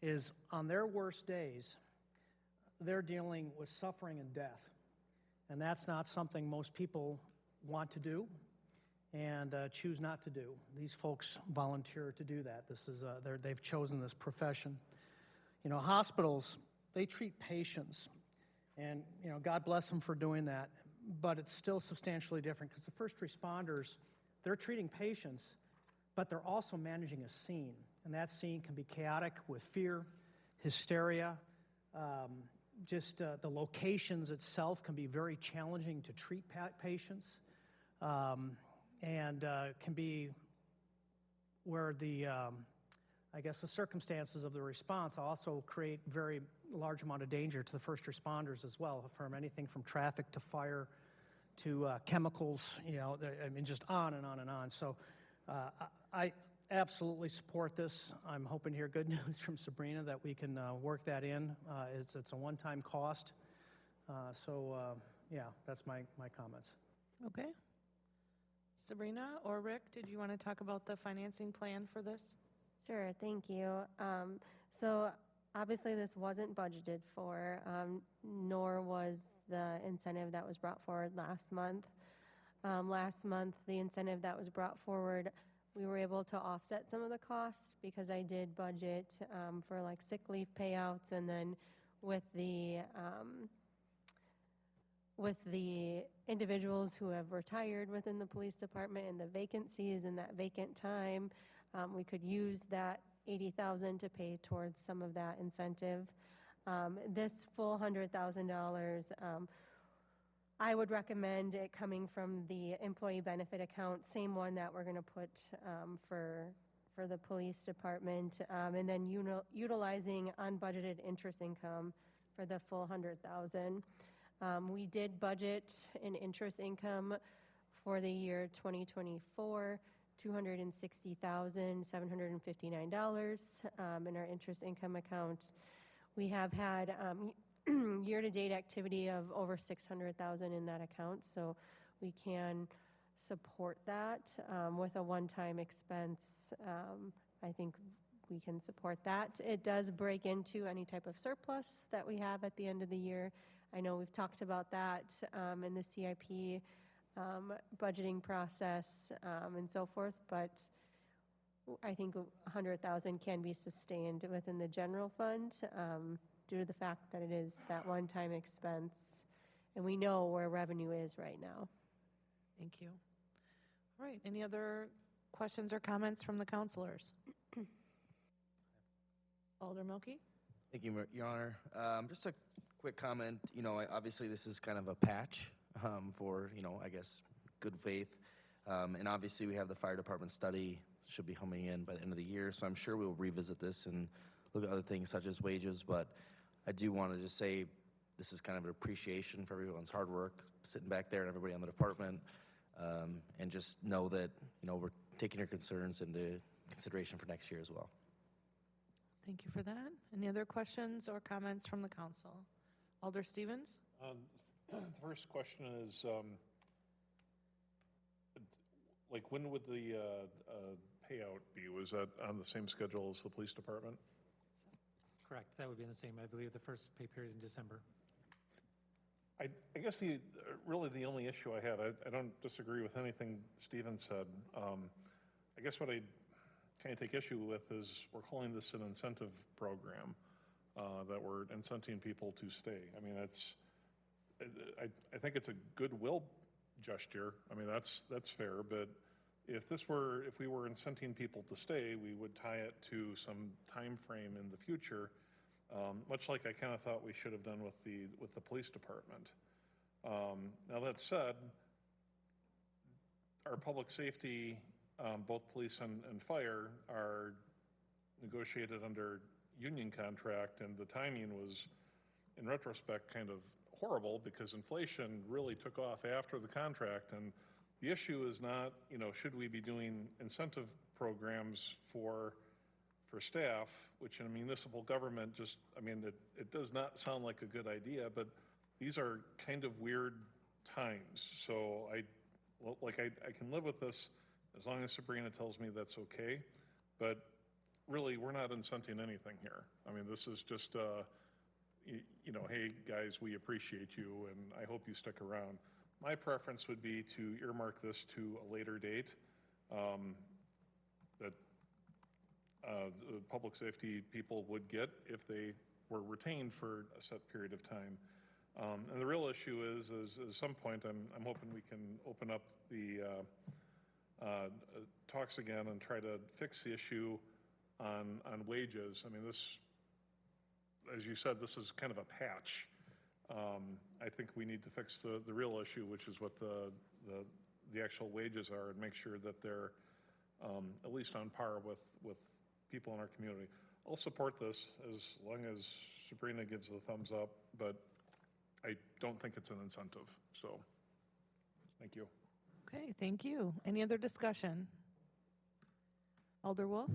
is on their worst days, they're dealing with suffering and death. And that's not something most people want to do and choose not to do. These folks volunteer to do that. This is they've chosen this profession. Hospitals, they treat patients, and God bless them for doing that, but it's still substantially different because the first responders, they're treating patients, but they're also managing a scene, and that scene can be chaotic with fear, hysteria. The locations itself can be very challenging to treat patients, and can be where the circumstances of the response also create very large amount of danger to the first responders as well, from anything from traffic to fire to chemicals, just on and on and on. So I absolutely support this. I'm hoping to hear good news from Sabrina that we can work that in. It's a one-time cost. That's my comments. Okay. Sabrina or Rick, did you want to talk about the financing plan for this? Sure, thank you. So obviously this wasn't budgeted for, nor was the incentive that was brought forward last month. Last month, the incentive that was brought forward, we were able to offset some of the costs because I did budget for like sick leave payouts, and then with the individuals who have retired within the police department and the vacancies and that vacant time, we could use that $80,000 to pay towards some of that incentive. This full $100,000, I would recommend it coming from the employee benefit account, same one that we're going to put for the police department, and then utilizing unbudgeted interest income for the full 100,000. We did budget an interest income for the year 2024, $260,759 in our interest income account. We have had year-to-date activity of over 600,000 in that account, so we can support that with a one-time expense. I think we can support that. It does break into any type of surplus that we have at the end of the year. I know we've talked about that in the CIP budgeting process and so forth, but I think 100,000 can be sustained within the general fund due to the fact that it is that one-time expense, and we know where revenue is right now. Thank you. All right, any other questions or comments from the counselors? Alder Milky? Thank you, Your Honor. Just a quick comment. You know, obviously this is kind of a patch for, you know, I guess, good faith. And obviously we have the fire department study should be coming in by the end of the year. So I'm sure we'll revisit this and look at other things such as wages. But I do want to just say this is kind of an appreciation for everyone's hard work sitting back there and everybody on the department. And just know that, you know, we're taking your concerns into consideration for next year as well. Thank you for that. Any other questions or comments from the council? Alder Stevens? The first question is, like, when would the payout be? Was that on the same schedule as the police department? Correct. That would be in the same, I believe, the first pay period in December. I guess really the only issue I have, I don't disagree with anything Steven said. I guess what I kind of take issue with is we're calling this an incentive program, that we're incenting people to stay. I mean, I think it's a goodwill gesture. I mean, that's fair, but if we were incenting people to stay, we would tie it to some time frame in the future, much like I kind of thought we should have done with the police department. Now that said, our public safety, both police and fire, are negotiated under union contract, and the timing was, in retrospect, kind of horrible because inflation really took off after the contract. And the issue is not, you know, should we be doing incentive programs for staff, which in a municipal government just, I mean, it does not sound like a good idea, but these are kind of weird times. So I can live with this as long as Sabrina tells me that's okay. But really, we're not incenting anything here. I mean, this is just, you know, hey, guys, we appreciate you, and I hope you stick around. My preference would be to earmark this to a later date, that the public safety people would get if they were retained for a set period of time. And the real issue is at some point, I'm hoping we can open up the talks again and try to fix the issue on wages. I mean, this, as you said, this is kind of a patch. I think we need to fix the real issue, which is what the actual wages are, and make sure that they're at least on par with people in our community. I'll support this as long as Sabrina gives the thumbs up, but I don't think it's an incentive. So, thank you. Okay, thank you. Any other discussion? Alder Wolf?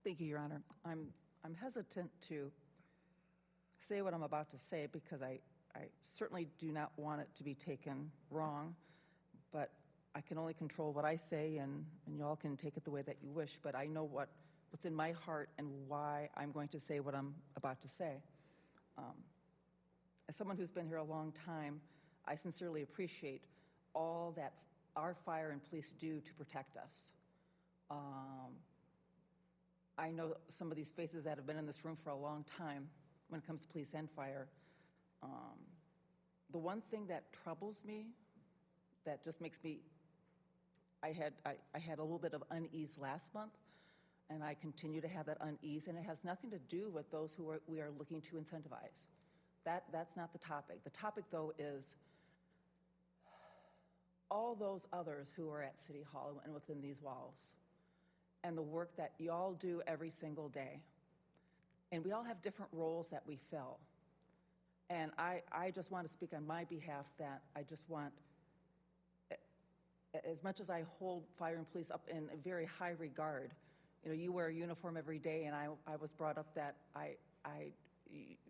Thank you, Your Honor. I'm hesitant to say what I'm about to say because I certainly do not want it to be taken wrong, but I can only control what I say, and y'all can take it the way that you wish, but I know what's in my heart and why I'm going to say what I'm about to say. As someone who's been here a long time, I sincerely appreciate all that our fire and police do to protect us. I know some of these faces that have been in this room for a long time when it comes to police and fire. The one thing that troubles me, that just makes me, I had a little bit of unease last month, and I continue to have that unease, and it has nothing to do with those who we are looking to incentivize. That's not the topic. The topic, though, is all those others who are at City Hall and within these walls, and the work that y'all do every single day. And we all have different roles that we fill. And I just want to speak on my behalf that I just want, as much as I hold fire and police up in a very high regard, you know, you wear a uniform every day, and I was brought up that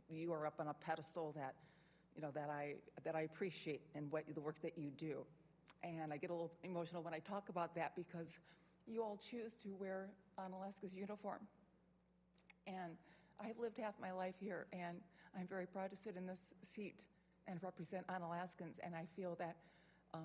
you are up on a pedestal that, you know, that I appreciate and the work that you do. And I get a little emotional when I talk about that because you all choose to wear Onalaska's uniform. And I've lived half my life here, and I'm very proud to sit in this seat and represent Onalaskans. And I feel that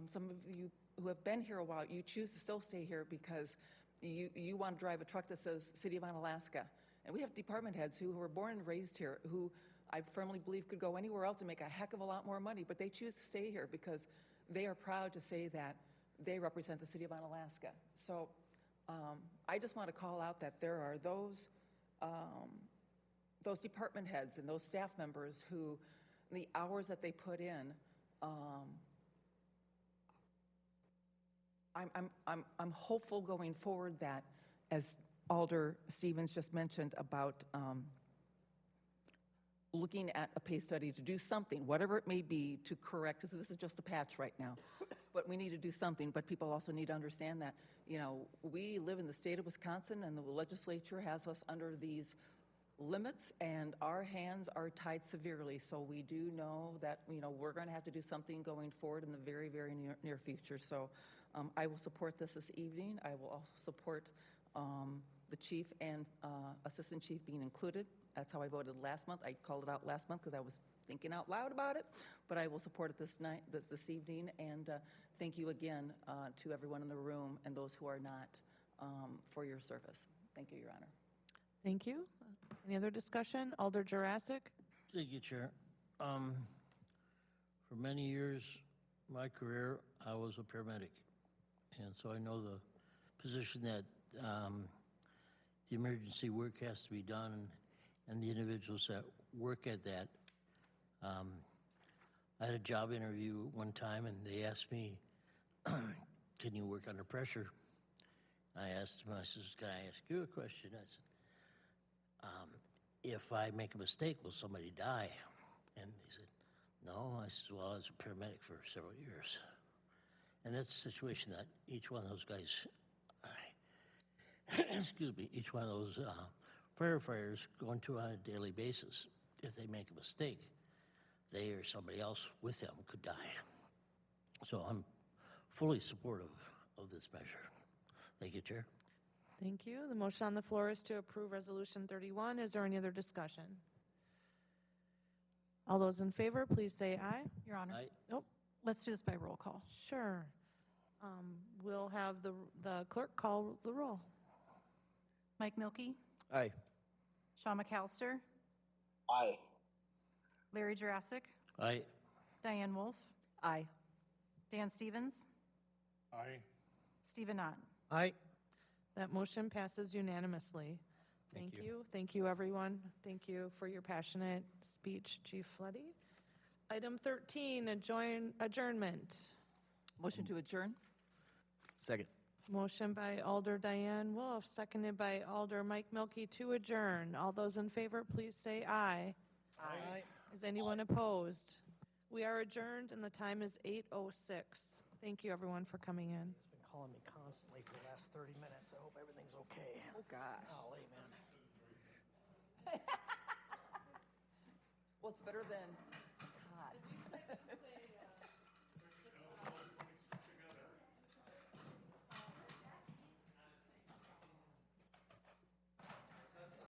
some of you who have been here a while, you choose to still stay here because you want to drive a truck that says City of Onalaska. And we have department heads who were born and raised here, who I firmly believe could go anywhere else and make a heck of a lot more money, but they choose to stay here because they are proud to say that they represent the City of Onalaska. So I just want to call out that there are those department heads and those staff members who, the hours that they put in, I'm hopeful going forward that, as Alder Stevens just mentioned about looking at a pay study to do something, whatever it may be, to correct, because this is just a patch right now, but we need to do something. But people also need to understand that, you know, we live in the state of Wisconsin, and the legislature has us under these limits, and our hands are tied severely. So we do know that, you know, we're going to have to do something going forward in the very, very near future. So I will support this evening. I will also support the chief and assistant chief being included. That's how I voted last month. I called it out last month because I was thinking out loud about it, but I will support it this evening. And thank you again to everyone in the room and those who are not for your service. Thank you, Your Honor. Thank you. Any other discussion? Alder Jurassic? Thank you, Chair. For many years, my career, I was a paramedic. And so I know the position that the emergency work has to be done, and the individuals that work at that. I had a job interview one time, and they asked me, can you work under pressure? I asked them, I says, can I ask you a question? I said, if I make a mistake, will somebody die? And he said, no. I said, well, I was a paramedic for several years. And that's the situation that each one of those guys, excuse me, each one of those firefighters go into on a daily basis. If they make a mistake, they or somebody else with them could die. So I'm fully supportive of this measure. Thank you, Chair. Thank you. The motion on the floor is to approve Resolution 31. Is there any other discussion? All those in favor, please say aye. Your Honor. Aye. Nope. Let's do this by roll call. Sure. We'll have the clerk call the roll. Mike Milkey, Aye. Sean McAllister, Aye. Larry Jurassic, Aye. Diane Wolf, Aye. Dan Stevens, Aye. Stephen Ott. Aye. That motion passes unanimously. Thank you. Thank you, everyone. Thank you for your passionate speech, Chief Floody. Item 13, adjournment. Motion to adjourn? Second. Motion by Alder Diane Wolf, seconded by Alder Mike Milkey to adjourn. All those in favor, please say aye. Aye. Is anyone opposed? We are adjourned, and the time is 8:06. Thank you, everyone, for coming in. He's been calling me constantly for the last 30 minutes. I hope everything's okay. Oh, gosh. Golly, man. Well, it's better than